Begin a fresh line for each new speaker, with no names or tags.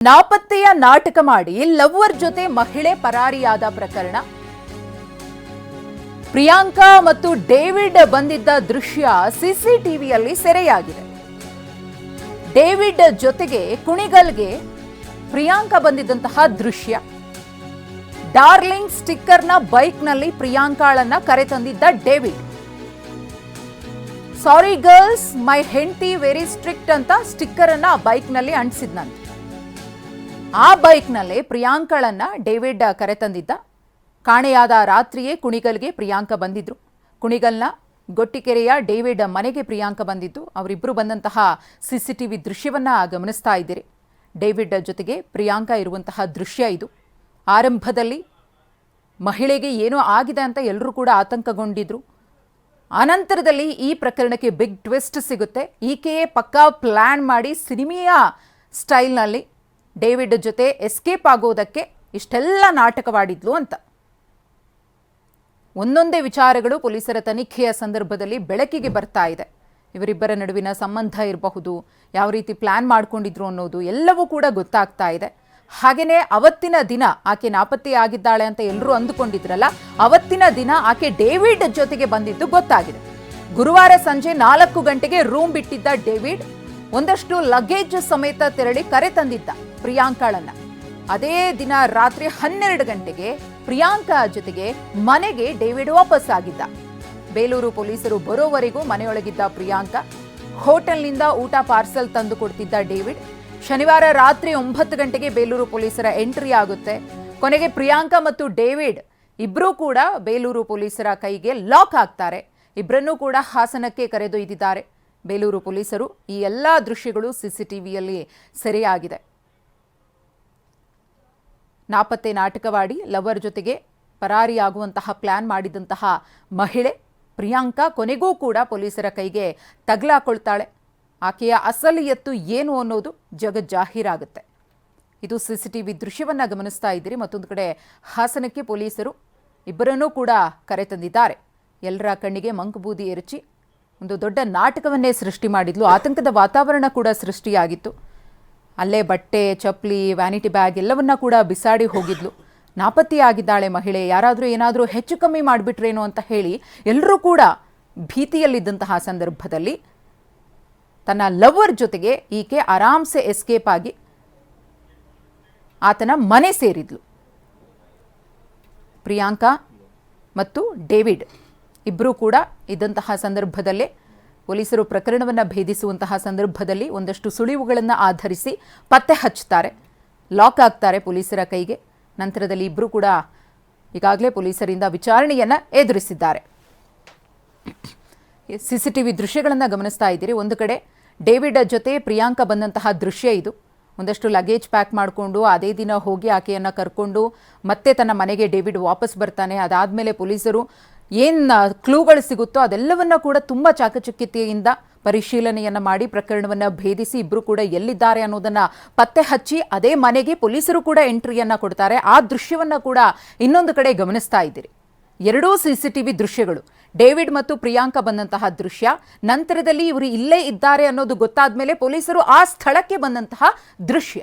ನಾಪತ್ತೆಯ ನಾಟಕ ಮಾಡಿ ಲವ್ವರ್ ಜೊತೆ ಮಹಿಳೆ ಪರಾರಿಯಾದ ಪ್ರಕರಣ. ಪ್ರಿಯಾಂಕಾ ಮತ್ತು ಡೇವಿಡ್ ಬಂದಿದ್ದ ದೃಶ್ಯ ಸಿಸಿಟಿವಿಯಲ್ಲಿ ಸೆರೆಯಾಗಿದೆ. ಡೇವಿಡ್ ಜೊತೆಗೆ ಕುಣಿಗಲ್ಗೆ ಪ್ರಿಯಾಂಕಾ ಬಂದಿದ್ದಂತಹ ದೃಶ್ಯ. ಡಾರ್ಲಿಂಗ್ ಸ್ಟಿಕ್ಕರ್ನ ಬೈಕ್ನಲ್ಲಿ ಪ್ರಿಯಾಂಕಾಳನ್ನ ಕರೆತಂದಿದ್ದ ಡೇವಿಡ್. ಸಾರಿ ಗರ್ಲ್ಸ್, ಮೈ ಹೆಂಡತಿ ವೆರಿ ಸ್ಟ್ರಿಕ್ಟ್ ಅಂತ ಸ್ಟಿಕ್ಕರ್ ಅನ್ನ ಬೈಕ್ನಲ್ಲಿ ಅಂಟಿಸಿದ್ನಂತೆ. ಆ ಬೈಕ್ನಲ್ಲೇ ಪ್ರಿಯಾಂಕಾಳನ್ನ ಡೇವಿಡ್ ಕರೆತಂದಿದ್ದ. ಕಾಣೆಯಾದ ರಾತ್ರಿಯೇ ಕುಣಿಗಲ್ಗೆ ಪ್ರಿಯಾಂಕಾ ಬಂದಿದ್ರು. ಕುಣಿಗಲ್ನ ಗೊಟ್ಟಿಕೆರೆಯ ಡೇವಿಡ್ ಮನೆಗೆ ಪ್ರಿಯಾಂಕಾ ಬಂದಿದ್ದು. ಅವರಿಬ್ಬರು ಬಂದಂತಹ ಸಿಸಿಟಿವಿ ದೃಶ್ಯವನ್ನ ಗಮನಿಸ್ತಾ ಇದ್ದೀರಿ. ಡೇವಿಡ್ ಜೊತೆಗೆ ಪ್ರಿಯಾಂಕಾ ಇರುವಂತಹ ದೃಶ್ಯ ಇದು. ಆರಂಭದಲ್ಲಿ ಮಹಿಳೆಗೆ ಏನೋ ಆಗಿದೆ ಅಂತ ಎಲ್ಲರೂ ಕೂಡ ಆತಂಕಗೊಂಡಿದ್ರು. ಅನಂತರದಲ್ಲಿ ಈ ಪ್ರಕರಣಕ್ಕೆ ಬಿಗ್ ಟ್ವಿಸ್ಟ್ ಸಿಗುತ್ತೆ. ಈಕೆಯೇ ಪಕ್ಕಾ ಪ್ಲಾನ್ ಮಾಡಿ ಸಿನಿಮೆಯ ಸ್ಟೈಲ್ನಲ್ಲಿ ಡೇವಿಡ್ ಜೊತೆ ಎಸ್ಕೇಪ್ ಆಗೋದಕ್ಕೆ ಇಷ್ಟೆಲ್ಲ ನಾಟಕವಾಡಿದ್ಲು ಅಂತ. ಒಂದೊಂದೇ ವಿಚಾರಗಳು ಪೊಲೀಸರ ತನಿಖೆಯ ಸಂದರ್ಭದಲ್ಲಿ ಬೆಳಕಿಗೆ ಬರ್ತಾ ಇದೆ. ಇವರಿಬ್ಬರ ನಡುವಿನ ಸಂಬಂಧ ಇರಬಹುದು, ಯಾವ ರೀತಿ ಪ್ಲಾನ್ ಮಾಡ್ಕೊಂಡಿದ್ರು ಅನ್ನೋದು ಎಲ್ಲವೂ ಕೂಡ ಗೊತ್ತಾಗ್ತಾ ಇದೆ. ಹಾಗೆಯೇ ಅವತ್ತಿನ ದಿನ ಆಕೆ ನಾಪತ್ತೆಯಾಗಿದ್ದಾಳೆ ಅಂತ ಎಲ್ಲರೂ ಅಂದುಕೊಂಡಿದ್ರಲ್ಲ, ಅವತ್ತಿನ ದಿನ ಆಕೆ ಡೇವಿಡ್ ಜೊತೆಗೆ ಬಂದಿದ್ದು ಗೊತ್ತಾಗಿದೆ. ಗುರುವಾರ ಸಂಜೆ 4 ಗಂಟೆಗೆ ರೂಮ್ ಬಿಟ್ಟಿದ್ದ ಡೇವಿಡ್ ಒಂದಷ್ಟು ಲಗೇಜ್ ಸಮೇತ ತೆರಳಿ ಕರೆ ತಂದಿದ್ದ ಪ್ರಿಯಾಂಕಾಳನ್ನ. ಅದೇ ದಿನ ರಾತ್ರಿ 12 ಗಂಟೆಗೆ ಪ್ರಿಯಾಂಕಾ ಜೊತೆಗೆ ಮನೆಗೆ ಡೇವಿಡ್ ವಾಪಸ್ ಆಗಿದ್ದ. ಬೇಲೂರು ಪೊಲೀಸರು ಬರೋವರೆಗೂ ಮನೆಯೊಳಗಿದ್ದ ಪ್ರಿಯಾಂಕಾ. ಹೋಟೆಲ್ನಿಂದ ಊಟ ಪಾರ್ಸಲ್ ತಂದು ಕೊಡ್ತಿದ್ದ ಡೇವಿಡ್. ಶನಿವಾರ ರಾತ್ರಿ 9 ಗಂಟೆಗೆ ಬೇಲೂರು ಪೊಲೀಸರ ಎಂಟ್ರಿ ಆಗುತ್ತೆ. ಕೊನೆಗೆ ಪ್ರಿಯಾಂಕಾ ಮತ್ತು ಡೇವಿಡ್ ಇಬ್ಬರೂ ಕೂಡ ಬೇಲೂರು ಪೊಲೀಸರ ಕೈಗೆ ಲಾಕ್ ಆಗ್ತಾರೆ. ಇಬ್ಬರನ್ನೂ ಕೂಡ ಹಾಸನಕ್ಕೆ ಕರೆದೊಯ್ದಿದ್ದಾರೆ ಬೇಲೂರು ಪೊಲೀಸರು. ಈ ಎಲ್ಲ ದೃಶ್ಯಗಳು ಸಿಸಿಟಿವಿಯಲ್ಲಿ ಸೆರೆಯಾಗಿದೆ. ನಾಪತ್ತೆ ನಾಟಕವಾಡಿ ಲವರ್ ಜೊತೆಗೆ ಪರಾರಿಯಾಗುವಂತಹ ಪ್ಲಾನ್ ಮಾಡಿದಂತಹ ಮಹಿಳೆ ಪ್ರಿಯಾಂಕಾ ಕೊನೆಗೂ ಕೂಡ ಪೊಲೀಸರ ಕೈಗೆ ತಗಲಾಕೊಳ್ತಾಳೆ. ಆಕೆಯ ಅಸಲಿಯತ್ತು ಏನು ಅನ್ನೋದು ಜಗಜ್ಜಾಹೀರಾಗುತ್ತೆ. ಇದು ಸಿಸಿಟಿವಿ ದೃಶ್ಯವನ್ನು ಗಮನಿಸ್ತಾ ಇದ್ದೀರಿ. ಮತ್ತೊಂದು ಕಡೆ ಹಾಸನಕ್ಕೆ ಪೊಲೀಸರು ಇಬ್ಬರನ್ನೂ ಕೂಡ ಕರೆತಂದಿದ್ದಾರೆ. ಎಲ್ಲರ ಕಣ್ಣಿಗೆ ಮಂಕುಬೂದಿ ಎರಚಿ ಒಂದು ದೊಡ್ಡ ನಾಟಕವನ್ನೇ ಸೃಷ್ಟಿ ಮಾಡಿದ್ಲು. ಆತಂಕದ ವಾತಾವರಣ ಕೂಡ ಸೃಷ್ಟಿಯಾಗಿತ್ತು. ಅಲ್ಲೇ ಬಟ್ಟೆ, ಚಪ್ಪಲಿ, ವ್ಯಾನಿಟಿ ಬ್ಯಾಗ್ ಎಲ್ಲವನ್ನ ಕೂಡ ಬಿಸಾಡಿ ಹೋಗಿದ್ಲು. ನಾಪತ್ತೆಯಾಗಿದ್ದಾಳೆ ಮಹಿಳೆ, ಯಾರಾದರೂ ಏನಾದರೂ ಹೆಚ್ಚು ಕಮ್ಮಿ ಮಾಡಿಬಿಟ್ರೇನೋ ಅಂತ ಹೇಳಿ ಎಲ್ಲರೂ ಕೂಡ ಭೀತಿಯಲ್ಲಿದ್ದಂತಹ ಸಂದರ್ಭದಲ್ಲಿ ತನ್ನ ಲವರ್ ಜೊತೆಗೆ ಈಕೆ ಆರಾಮ್ಸೆ ಎಸ್ಕೇಪ್ ಆಗಿ ಆತನ ಮನೆ ಸೇರಿದ್ಲು. ಪ್ರಿಯಾಂಕಾ ಮತ್ತು ಡೇವಿಡ್ ಇಬ್ಬರೂ ಕೂಡ ಇದ್ದಂತಹ ಸಂದರ್ಭದಲ್ಲೇ ಪೊಲೀಸರು ಪ್ರಕರಣವನ್ನು ಭೇದಿಸುವಂತಹ ಸಂದರ್ಭದಲ್ಲಿ ಒಂದಷ್ಟು ಸುಳಿವುಗಳನ್ನು ಆಧರಿಸಿ ಪತ್ತೆ ಹಚ್ಚುತ್ತಾರೆ. ಲಾಕ್ ಆಗ್ತಾರೆ ಪೊಲೀಸರ ಕೈಗೆ. ನಂತರದಲ್ಲಿ ಇಬ್ಬರೂ ಕೂಡ ಈಗಾಗಲೇ ಪೊಲೀಸರಿಂದ ವಿಚಾರಣೆಯನ್ನು ಎದುರಿಸಿದ್ದಾರೆ. ಸಿಸಿಟಿವಿ ದೃಶ್ಯಗಳನ್ನು ಗಮನಿಸ್ತಾ ಇದ್ದೀರಿ. ಒಂದು ಕಡೆ ಡೇವಿಡ್ ಜೊತೆ ಪ್ರಿಯಾಂಕಾ ಬಂದಂತಹ ದೃಶ್ಯ ಇದು. ಒಂದಷ್ಟು ಲಗೇಜ್ ಪ್ಯಾಕ್ ಮಾಡಿಕೊಂಡು ಅದೇ ದಿನ ಹೋಗಿ ಆಕೆಯನ್ನು ಕರ್ಕೊಂಡು ಮತ್ತೆ ತನ್ನ ಮನೆಗೆ ಡೇವಿಡ್ ವಾಪಸ್ ಬರ್ತಾನೆ. ಅದಾದಮೇಲೆ ಪೊಲೀಸರು ಏನು ಕ್ಲೂಗಳು ಸಿಗುತ್ತೋ ಅದೆಲ್ಲವನ್ನ ಕೂಡ ತುಂಬ ಚಾಕಚಕ್ಯತೆಯಿಂದ ಪರಿಶೀಲನೆಯನ್ನು ಮಾಡಿ ಪ್ರಕರಣವನ್ನು ಭೇದಿಸಿ ಇಬ್ಬರು ಕೂಡ ಎಲ್ಲಿದ್ದಾರೆ ಅನ್ನೋದನ್ನು ಪತ್ತೆ ಹಚ್ಚಿ ಅದೇ ಮನೆಗೆ ಪೊಲೀಸರು ಕೂಡ ಎಂಟ್ರಿಯನ್ನು ಕೊಡ್ತಾರೆ. ಆ ದೃಶ್ಯವನ್ನು ಕೂಡ ಇನ್ನೊಂದು ಕಡೆ ಗಮನಿಸ್ತಾ ಇದ್ದೀರಿ. ಎರಡೂ ಸಿಸಿಟಿವಿ ದೃಶ್ಯಗಳು. ಡೇವಿಡ್ ಮತ್ತು ಪ್ರಿಯಾಂಕಾ ಬಂದಂತಹ ದೃಶ್ಯ, ನಂತರದಲ್ಲಿ ಇವರು ಇಲ್ಲೇ ಇದ್ದಾರೆ ಅನ್ನೋದು ಗೊತ್ತಾದ ಮೇಲೆ ಪೊಲೀಸರು ಆ ಸ್ಥಳಕ್ಕೆ ಬಂದಂತಹ ದೃಶ್ಯ.